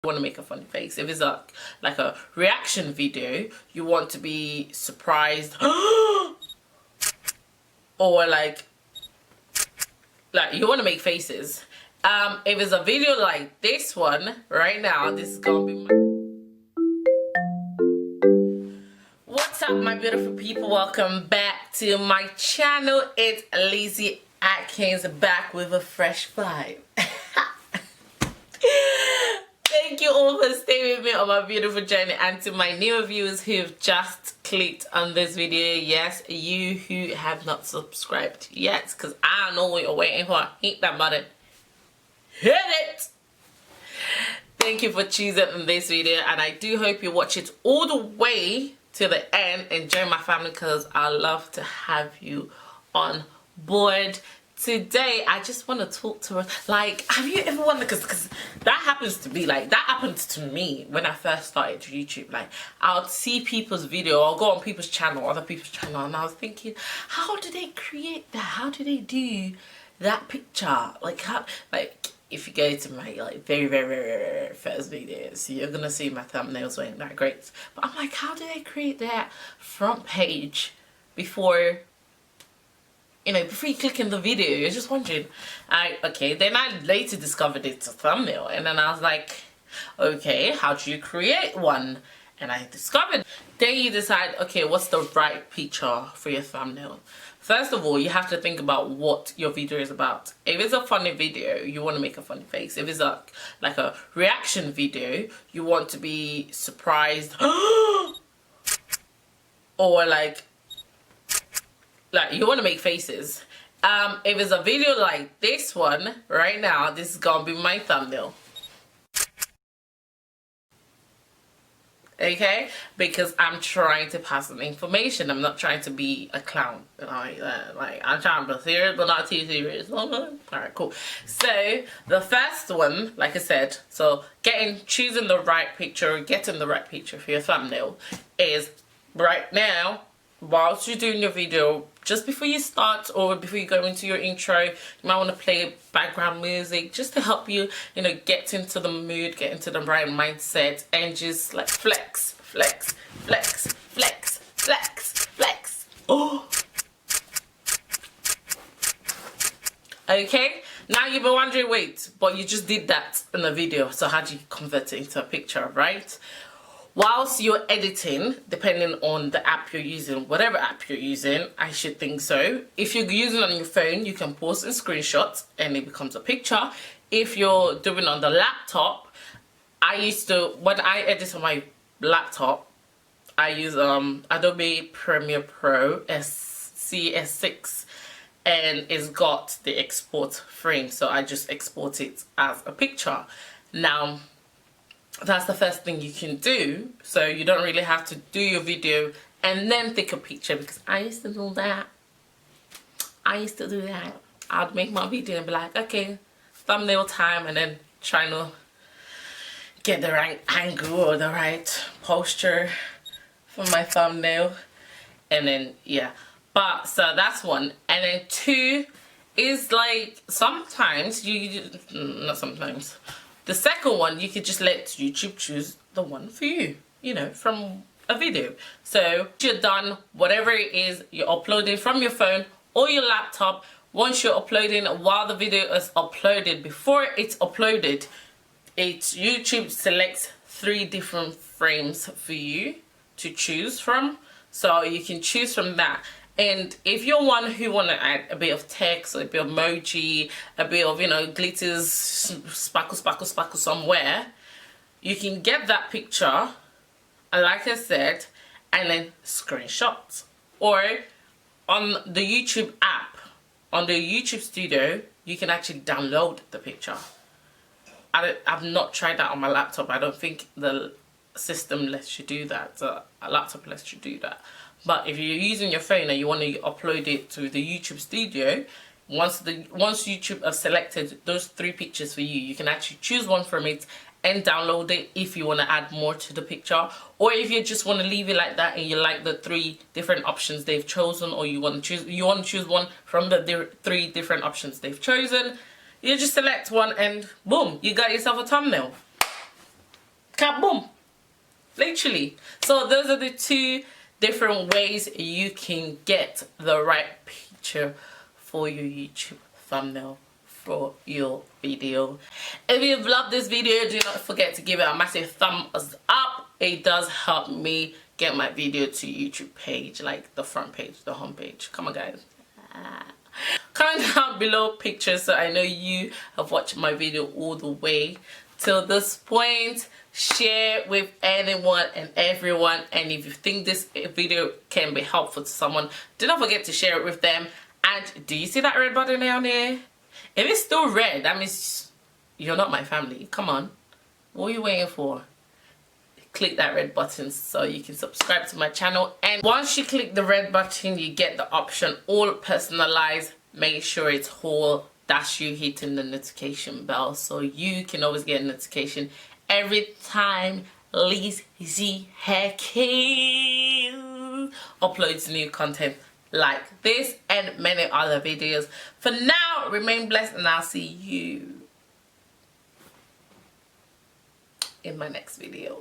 want to make a funny face. If it's like a reaction video, you want to be surprised or like you want to make faces. If it's a video like this one right now, this is gonna be what's up, my beautiful people. Welcome back to my channel. It's Lizzie Atkins back with a fresh vibe. Thank you all for staying with me on my beautiful journey, and to my newer viewers who've just clicked on this video, yes, you who have not subscribed yet, because I don't know what you're waiting for. Hit that button. Hit it! Thank you for choosing this video, and I do hope you watch it all the way to the end and join my family, because I love to have you on board. Today I just want to talk to her. Like, have you ever wondered, because that happens to be like, that happened to me when I first started YouTube. Like, I'll see people's video, I'll go on people's channel, other people's channel, and I was thinking, how do they create that? How do they do that picture? Like, how, like, if you go to my like very first videos, you're gonna see my thumbnails weren't that great, but I'm like, how do they create that front page before, you know, before you click in the video? You're just wondering. Okay, then I later discovered it's a thumbnail, and then I was like, okay, how do you create one? And I discovered. Then you decide, okay, what's the right picture for your thumbnail? First of all, you have to think about what your video is about. If it's a funny video, you want to make a funny face. If it's like a reaction video, you want to be surprised or like you want to make faces. If it's a video like this one right now, this is gonna be my thumbnail. Okay, because I'm trying to pass on information. I'm not trying to be a clown like that. Like, I'm trying to be serious but not too serious. Alright, cool. So the first one, like I said, so choosing the right picture, getting the right picture for your thumbnail is right now. Whilst you're doing your video, just before you start or before you go into your intro, you might want to play background music just to help you, you know, get into the mood, get into the right mindset, and just like flex, flex, flex, flex, flex, flex. Oh. Okay, now you've been wondering, wait, but you just did that in the video, so how do you convert it into a picture, right? Whilst you're editing, depending on the app you're using, whatever app you're using, I should think so. If you're using it on your phone, you can post and screenshot and it becomes a picture. If you're doing it on the laptop, when I edit on my laptop, I use Adobe Premiere Pro CS6, and it's got the export frame, so I just export it as a picture. Now, that's the first thing you can do, so you don't really have to do your video and then take a picture, because I used to do that. I'd make my video and be like, okay, thumbnail time, and then trying to get the right angle or the right posture for my thumbnail, and then yeah. But so that's one. And then two is like, sometimes not sometimes, the second one, you could just let YouTube choose the one for you, you know, from a video. So you're done, whatever it is you're uploading from your phone or your laptop. Once you're uploading, while the video is uploaded, before it's uploaded, YouTube selects 3 different frames for you to choose from. So you can choose from that. And if you're one who want to add a bit of text, a bit of emoji, a bit of, you know, glitters, sparkle, sparkle, sparkle somewhere, you can get that picture, and like I said, and then screenshot. Or on the YouTube app, on the YouTube Studio, you can actually download the picture. I've not tried that on my laptop. I don't think the system lets you do that. A laptop lets you do that. But if you're using your phone and you want to upload it to the YouTube Studio, once YouTube has selected those 3 pictures for you, you can actually choose one from it and download it if you want to add more to the picture, or if you just want to leave it like that and you like the 3 different options they've chosen, or you want to choose one from the 3 different options they've chosen, you just select one and boom, you got yourself a thumbnail. Kaboom! Literally. So those are the two different ways you can get the right picture for your YouTube thumbnail for your video. If you've loved this video, do not forget to give it a massive thumbs up. It does help me get my video to YouTube page, like the front page, the home page. Come on guys. Comment down below pictures so I know you have watched my video all the way till this point. Share with anyone and everyone, and if you think this video can be helpful to someone, do not forget to share it with them. And do you see that red button down there? If it's still red, that means you're not my family. Come on, what are you waiting for? Click that red button so you can subscribe to my channel. And once you click the red button, you get the option all personalized. Make sure it's whole. That's you hitting the notification bell so you can always get a notification every time Headtie uploads new content like this and many other videos. For now, remain blessed, and I'll see you in my next video.